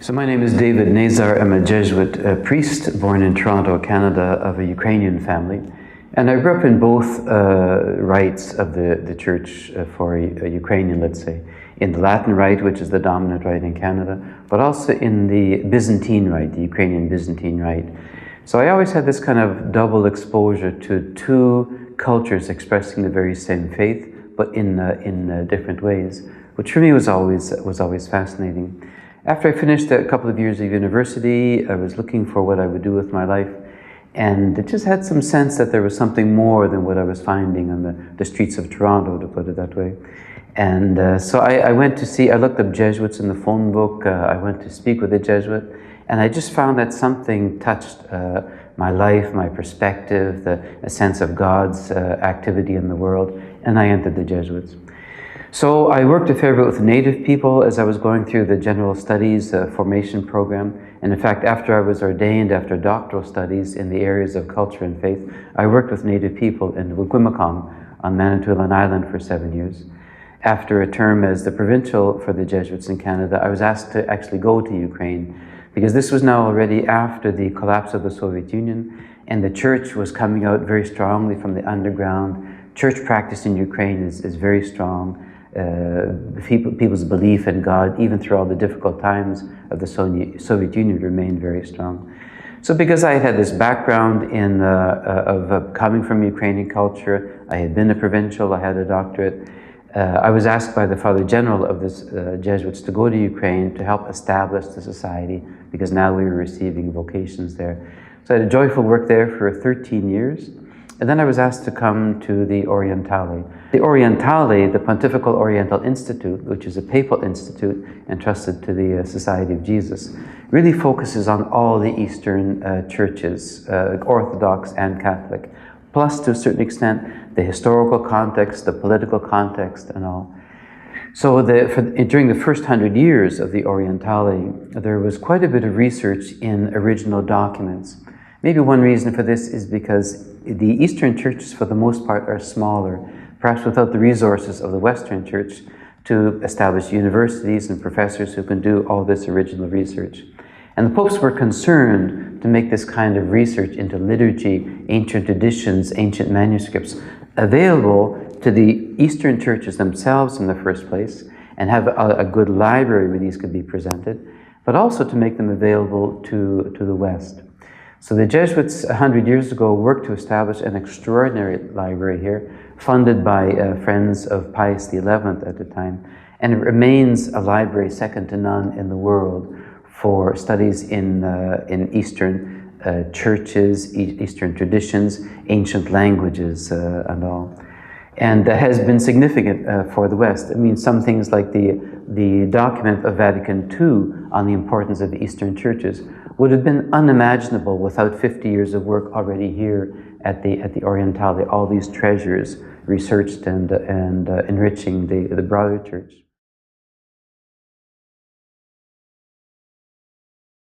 So my name is David Nazar. I'm a Jesuit priest born in Toronto, Canada, of a Ukrainian family. And I grew up in both rites of the church for a Ukrainian, let's say, in the Latin rite, which is the dominant rite in Canada, but also in the Byzantine rite, the Ukrainian Byzantine rite. So I always had this kind of double exposure to two cultures expressing the very same faith, but in different ways, which for me was always fascinating. After I finished a couple of years of university, I was looking for what I would do with my life, and it just had some sense that there was something more than what I was finding on the streets of Toronto, to put it that way. And so I went to see, I looked up Jesuits in the phone book, I went to speak with a Jesuit, and I just found that something touched my life, my perspective, a sense of God's activity in the world, and I entered the Jesuits. So I worked a fair bit with Native people as I was going through the general studies formation program. And in fact, after I was ordained, after doctoral studies in the areas of culture and faith, I worked with Native people in Wikwimacong on Manitoulin Island for 7 years. After a term as the provincial for the Jesuits in Canada, I was asked to actually go to Ukraine, because this was now already after the collapse of the Soviet Union, and the church was coming out very strongly from the underground. Church practice in Ukraine is very strong. People's belief in God, even through all the difficult times of the Soviet Union, remained very strong. So because I had this background of coming from Ukrainian culture, I had been a provincial, I had a doctorate, I was asked by the Father General of this Jesuits to go to Ukraine to help establish the society, because now we were receiving vocations there. So I had a joyful work there for 13 years. And then I was asked to come to the Orientale. The Orientale, the Pontifical Oriental Institute, which is a papal institute entrusted to the Society of Jesus, really focuses on all the Eastern churches, Orthodox and Catholic, plus to a certain extent the historical context, the political context and all. So during the first 100 years of the Orientale, there was quite a bit of research in original documents. Maybe one reason for this is because the Eastern churches, for the most part, are smaller, perhaps without the resources of the Western church to establish universities and professors who can do all this original research. And the popes were concerned to make this kind of research into liturgy, ancient traditions, ancient manuscripts available to the Eastern churches themselves in the first place, and have a good library where these could be presented, but also to make them available to the West. So the Jesuits 100 years ago worked to establish an extraordinary library here, funded by friends of Pius XI at the time, and it remains a library second to none in the world for studies in Eastern churches, Eastern traditions, ancient languages and all. And has been significant for the West. I mean, some things like the document of Vatican II on the importance of the Eastern churches would have been unimaginable without 50 years of work already here at the Orientale, all these treasures researched and enriching the broader church.